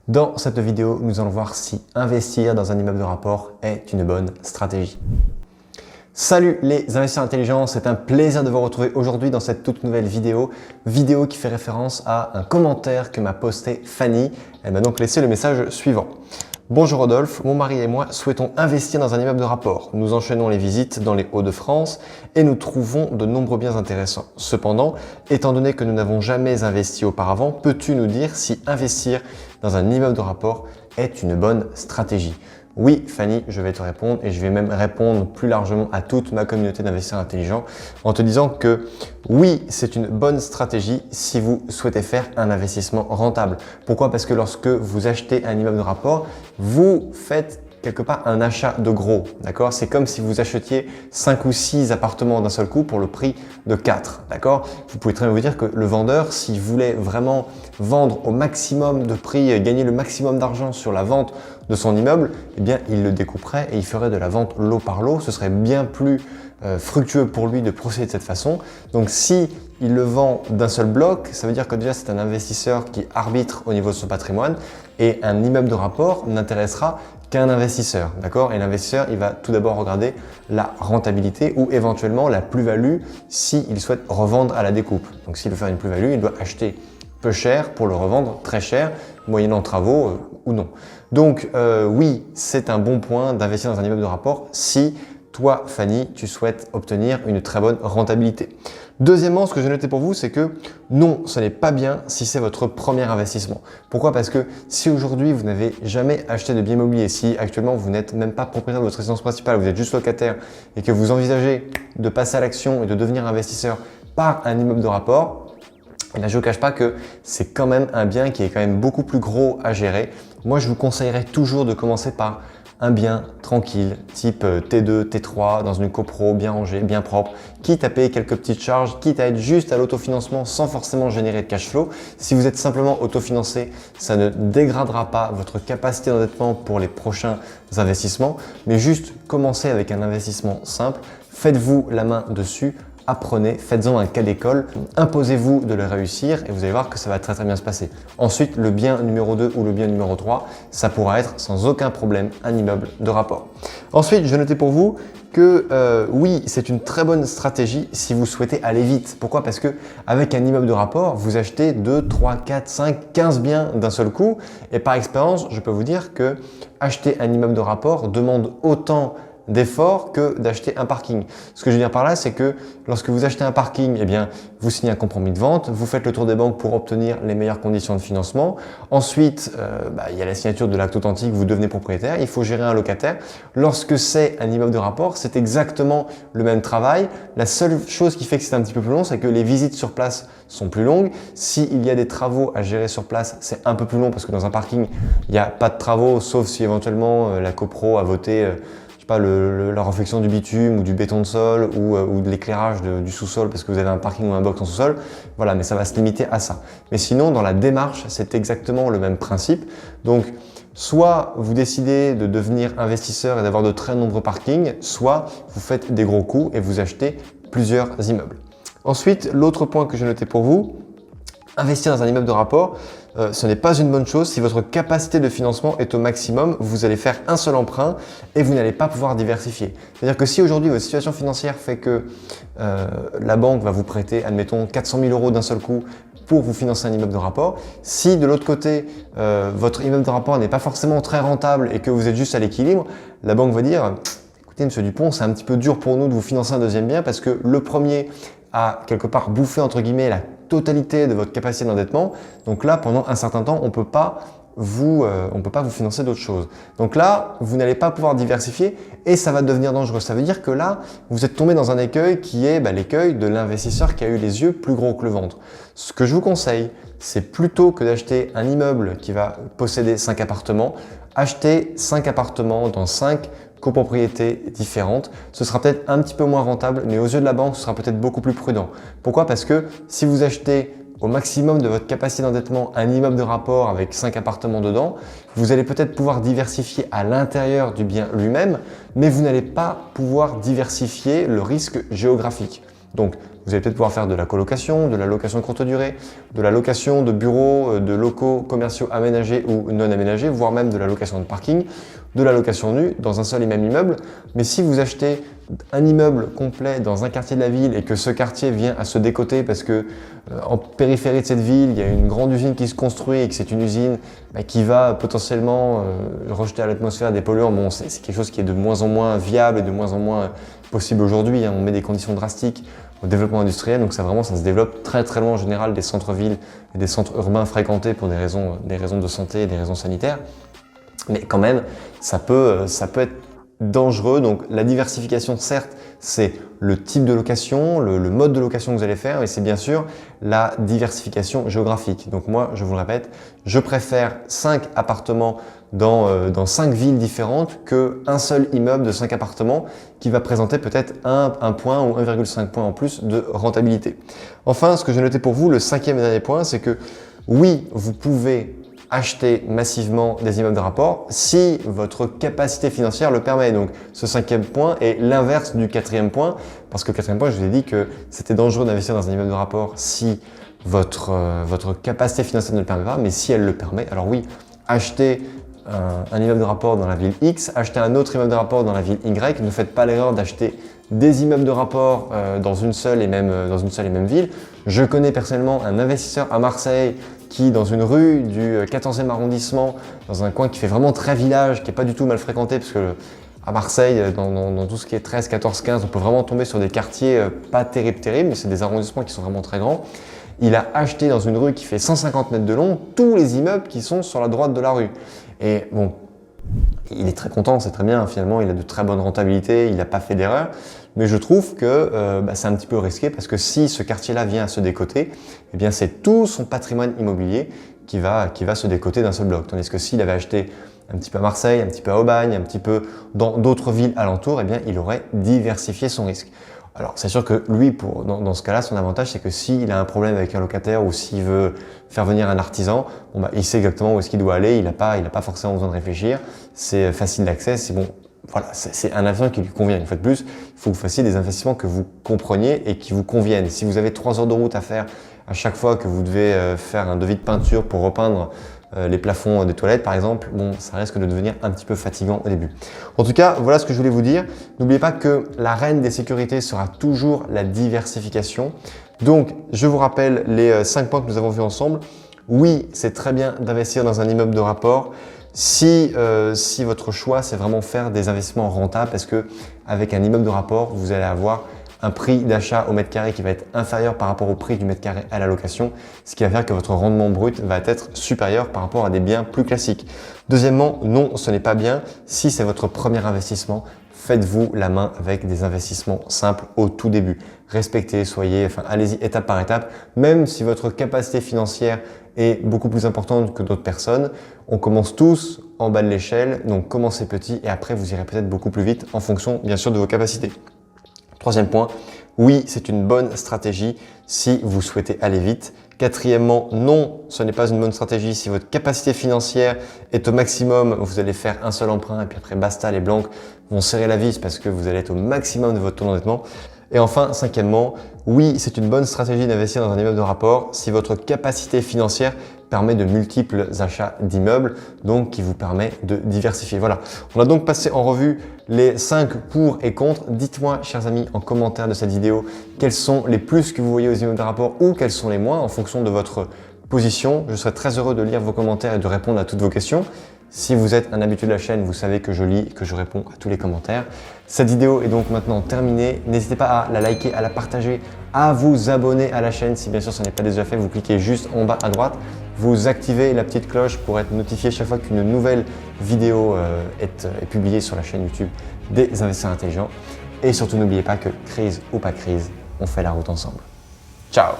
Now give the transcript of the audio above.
Dans cette vidéo, nous allons voir si investir dans un immeuble de rapport est une bonne stratégie. Salut les investisseurs intelligents, c'est un plaisir de vous retrouver aujourd'hui dans cette toute nouvelle vidéo qui fait référence à un commentaire que m'a posté Fanny. Elle m'a donc laissé le message suivant. Bonjour Rodolphe, mon mari et moi souhaitons investir dans un immeuble de rapport. Nous enchaînons les visites dans les Hauts-de-France et nous trouvons de nombreux biens intéressants. Cependant, étant donné que nous n'avons jamais investi auparavant, peux-tu nous dire si investir dans un immeuble de rapport est une bonne stratégie? Oui, Fanny, je vais te répondre et je vais même répondre plus largement à toute ma communauté d'investisseurs intelligents en te disant que oui, c'est une bonne stratégie si vous souhaitez faire un investissement rentable. Pourquoi? Parce que lorsque vous achetez un immeuble de rapport, vous faites quelque part un achat de gros, d'accord? C'est comme si vous achetiez 5 ou 6 appartements d'un seul coup pour le prix de 4, d'accord? Vous pouvez très bien vous dire que le vendeur, s'il voulait vraiment vendre au maximum de prix, gagner le maximum d'argent sur la vente de son immeuble, eh bien, il le découperait et il ferait de la vente lot par lot. Ce serait bien plus fructueux pour lui de procéder de cette façon. Donc, si il le vend d'un seul bloc, ça veut dire que déjà c'est un investisseur qui arbitre au niveau de son patrimoine et un immeuble de rapport n'intéressera qu'un investisseur, d'accord? Et l'investisseur, il va tout d'abord regarder la rentabilité ou éventuellement la plus-value s'il souhaite revendre à la découpe. Donc, s'il veut faire une plus-value, il doit acheter peu cher pour le revendre très cher, moyennant travaux ou non. Donc, oui, c'est un bon point d'investir dans un immeuble de rapport si toi, Fanny, tu souhaites obtenir une très bonne rentabilité. Deuxièmement, ce que j'ai noté pour vous, c'est que non, ce n'est pas bien si c'est votre premier investissement. Pourquoi? Parce que si aujourd'hui, vous n'avez jamais acheté de bien immobilier, si actuellement, vous n'êtes même pas propriétaire de votre résidence principale, vous êtes juste locataire et que vous envisagez de passer à l'action et de devenir investisseur par un immeuble de rapport, et là, je ne vous cache pas que c'est quand même un bien qui est quand même beaucoup plus gros à gérer. Moi, je vous conseillerais toujours de commencer par un bien tranquille, type T2, T3, dans une copro bien rangée, bien propre, quitte à payer quelques petites charges, quitte à être juste à l'autofinancement sans forcément générer de cash flow. Si vous êtes simplement autofinancé, ça ne dégradera pas votre capacité d'endettement pour les prochains investissements, mais juste commencez avec un investissement simple, faites-vous la main dessus. Apprenez, faites-en un cas d'école, imposez-vous de le réussir et vous allez voir que ça va très bien se passer. Ensuite, le bien numéro 2 ou le bien numéro 3, ça pourra être sans aucun problème un immeuble de rapport. Ensuite, je notais pour vous que oui, c'est une très bonne stratégie si vous souhaitez aller vite. Pourquoi? Parce que avec un immeuble de rapport, vous achetez 2, 3, 4, 5, 15 biens d'un seul coup. Et par expérience, je peux vous dire que acheter un immeuble de rapport demande autant d'efforts que d'acheter un parking. Ce que je veux dire par là, c'est que lorsque vous achetez un parking, eh bien, vous signez un compromis de vente, vous faites le tour des banques pour obtenir les meilleures conditions de financement. Ensuite, il y a la signature de l'acte authentique, vous devenez propriétaire, il faut gérer un locataire. Lorsque c'est un immeuble de rapport, c'est exactement le même travail. La seule chose qui fait que c'est un petit peu plus long, c'est que les visites sur place sont plus longues. S'il y a des travaux à gérer sur place, c'est un peu plus long parce que dans un parking, il n'y a pas de travaux, sauf si éventuellement la copro a voté pas la réfection du bitume ou du béton de sol ou de l'éclairage du sous-sol parce que vous avez un parking ou un box en sous-sol. Voilà, mais ça va se limiter à ça. Mais sinon, dans la démarche, c'est exactement le même principe. Donc, soit vous décidez de devenir investisseur et d'avoir de très nombreux parkings, soit vous faites des gros coups et vous achetez plusieurs immeubles. Ensuite, l'autre point que j'ai noté pour vous, investir dans un immeuble de rapport, ce n'est pas une bonne chose. Si votre capacité de financement est au maximum, vous allez faire un seul emprunt et vous n'allez pas pouvoir diversifier. C'est-à-dire que si aujourd'hui votre situation financière fait que la banque va vous prêter, admettons, 400 000 € d'un seul coup pour vous financer un immeuble de rapport, si de l'autre côté, votre immeuble de rapport n'est pas forcément très rentable et que vous êtes juste à l'équilibre, la banque va dire « Écoutez, monsieur Dupont, c'est un petit peu dur pour nous de vous financer un deuxième bien parce que le premier a quelque part bouffé entre guillemets la totalité de votre capacité d'endettement. Donc là, pendant un certain temps, on ne peut pas vous financer d'autres choses. Donc là, vous n'allez pas pouvoir diversifier et ça va devenir dangereux. Ça veut dire que là, vous êtes tombé dans un écueil qui est l'écueil de l'investisseur qui a eu les yeux plus gros que le ventre. Ce que je vous conseille, c'est plutôt que d'acheter un immeuble qui va posséder 5 appartements, acheter 5 appartements dans 5 copropriétés différentes. Ce sera peut-être un petit peu moins rentable, mais aux yeux de la banque, ce sera peut-être beaucoup plus prudent. Pourquoi? Parce que si vous achetez au maximum de votre capacité d'endettement un immeuble de rapport avec 5 appartements dedans, vous allez peut-être pouvoir diversifier à l'intérieur du bien lui-même, mais vous n'allez pas pouvoir diversifier le risque géographique. Donc, vous allez peut-être pouvoir faire de la colocation, de la location de courte durée, de la location de bureaux, de locaux commerciaux aménagés ou non aménagés, voire même de la location de parking, de la location nue dans un seul et même immeuble. Mais si vous achetez un immeuble complet dans un quartier de la ville et que ce quartier vient à se décoter parce que en périphérie de cette ville, il y a une grande usine qui se construit et que c'est une usine qui va potentiellement rejeter à l'atmosphère des polluants, bon, c'est quelque chose qui est de moins en moins viable et de moins en moins possible aujourd'hui. On met des conditions drastiques au développement industriel, donc ça se développe très très loin en général des centres-villes et des centres urbains fréquentés pour des raisons de santé et des raisons sanitaires. Mais quand même, ça peut être dangereux. Donc la diversification, certes, c'est le type de location, le mode de location que vous allez faire, mais c'est bien sûr la diversification géographique. Donc moi, je vous le répète, je préfère 5 appartements dans 5 villes différentes qu'un seul immeuble de 5 appartements qui va présenter peut-être un point ou 1,5 point en plus de rentabilité. Enfin, ce que j'ai noté pour vous, le 5e et dernier point, c'est que oui, vous pouvez acheter massivement des immeubles de rapport si votre capacité financière le permet. Donc ce 5e point est l'inverse du 4e point, parce que le 4e point, je vous ai dit que c'était dangereux d'investir dans un immeuble de rapport si votre capacité financière ne le permet pas, mais si elle le permet, alors oui, achetez un immeuble de rapport dans la ville X, achetez un autre immeuble de rapport dans la ville Y, ne faites pas l'erreur d'acheter des immeubles de rapport dans une seule et même ville. Je connais personnellement un investisseur à Marseille qui, dans une rue du 14e arrondissement, dans un coin qui fait vraiment très village, qui n'est pas du tout mal fréquenté, parce que à Marseille, dans tout ce qui est 13, 14, 15, on peut vraiment tomber sur des quartiers pas terribles, mais c'est des arrondissements qui sont vraiment très grands. Il a acheté dans une rue qui fait 150 mètres de long tous les immeubles qui sont sur la droite de la rue. Et bon, il est très content, c'est très bien, finalement il a de très bonnes rentabilités, il n'a pas fait d'erreur, mais je trouve que c'est un petit peu risqué parce que si ce quartier-là vient à se décoter, eh bien c'est tout son patrimoine immobilier qui va se décoter d'un seul bloc. Tandis que s'il avait acheté un petit peu à Marseille, un petit peu à Aubagne, un petit peu dans d'autres villes alentours, eh bien il aurait diversifié son risque. Alors c'est sûr que lui, dans ce cas-là, son avantage c'est que s'il a un problème avec un locataire ou s'il veut faire venir un artisan, il sait exactement où est-ce qu'il doit aller, il n'a pas forcément besoin de réfléchir, c'est facile d'accès, c'est bon. Voilà, c'est un investissement qui lui convient. Une fois de plus, il faut que vous fassiez des investissements que vous compreniez et qui vous conviennent. Si vous avez 3 heures de route à faire à chaque fois que vous devez faire un devis de peinture pour repeindre les plafonds des toilettes par exemple, bon, ça risque de devenir un petit peu fatigant au début. En tout cas, voilà ce que je voulais vous dire. N'oubliez pas que la reine des sécurités sera toujours la diversification. Donc, je vous rappelle les 5 points que nous avons vus ensemble. Oui, c'est très bien d'investir dans un immeuble de rapport. Si votre choix, c'est vraiment faire des investissements rentables, parce que avec un immeuble de rapport, vous allez avoir un prix d'achat au mètre carré qui va être inférieur par rapport au prix du mètre carré à la location, ce qui va faire que votre rendement brut va être supérieur par rapport à des biens plus classiques. Deuxièmement, non, ce n'est pas bien. Si c'est votre premier investissement, faites-vous la main avec des investissements simples au tout début. Respectez, allez-y étape par étape. Même si votre capacité financière est beaucoup plus importante que d'autres personnes, on commence tous en bas de l'échelle, donc commencez petit et après vous irez peut-être beaucoup plus vite en fonction bien sûr de vos capacités. Troisième point, oui, c'est une bonne stratégie si vous souhaitez aller vite. Quatrièmement, non, ce n'est pas une bonne stratégie. Si votre capacité financière est au maximum, vous allez faire un seul emprunt et puis après basta, les banques vont serrer la vis parce que vous allez être au maximum de votre taux d'endettement. Et enfin, cinquièmement, oui, c'est une bonne stratégie d'investir dans un immeuble de rapport si votre capacité financière permet de multiples achats d'immeubles, donc qui vous permet de diversifier. Voilà, on a donc passé en revue les 5 pour et contre. Dites-moi, chers amis, en commentaire de cette vidéo, quels sont les plus que vous voyez aux immeubles de rapport ou quels sont les moins en fonction de votre position. Je serai très heureux de lire vos commentaires et de répondre à toutes vos questions. Si vous êtes un habitué de la chaîne, vous savez que je lis et que je réponds à tous les commentaires. Cette vidéo est donc maintenant terminée. N'hésitez pas à la liker, à la partager, à vous abonner à la chaîne. Si bien sûr ce n'est pas déjà fait, vous cliquez juste en bas à droite. Vous activez la petite cloche pour être notifié chaque fois qu'une nouvelle vidéo est publiée sur la chaîne YouTube des investisseurs intelligents. Et surtout, n'oubliez pas que crise ou pas crise, on fait la route ensemble. Ciao!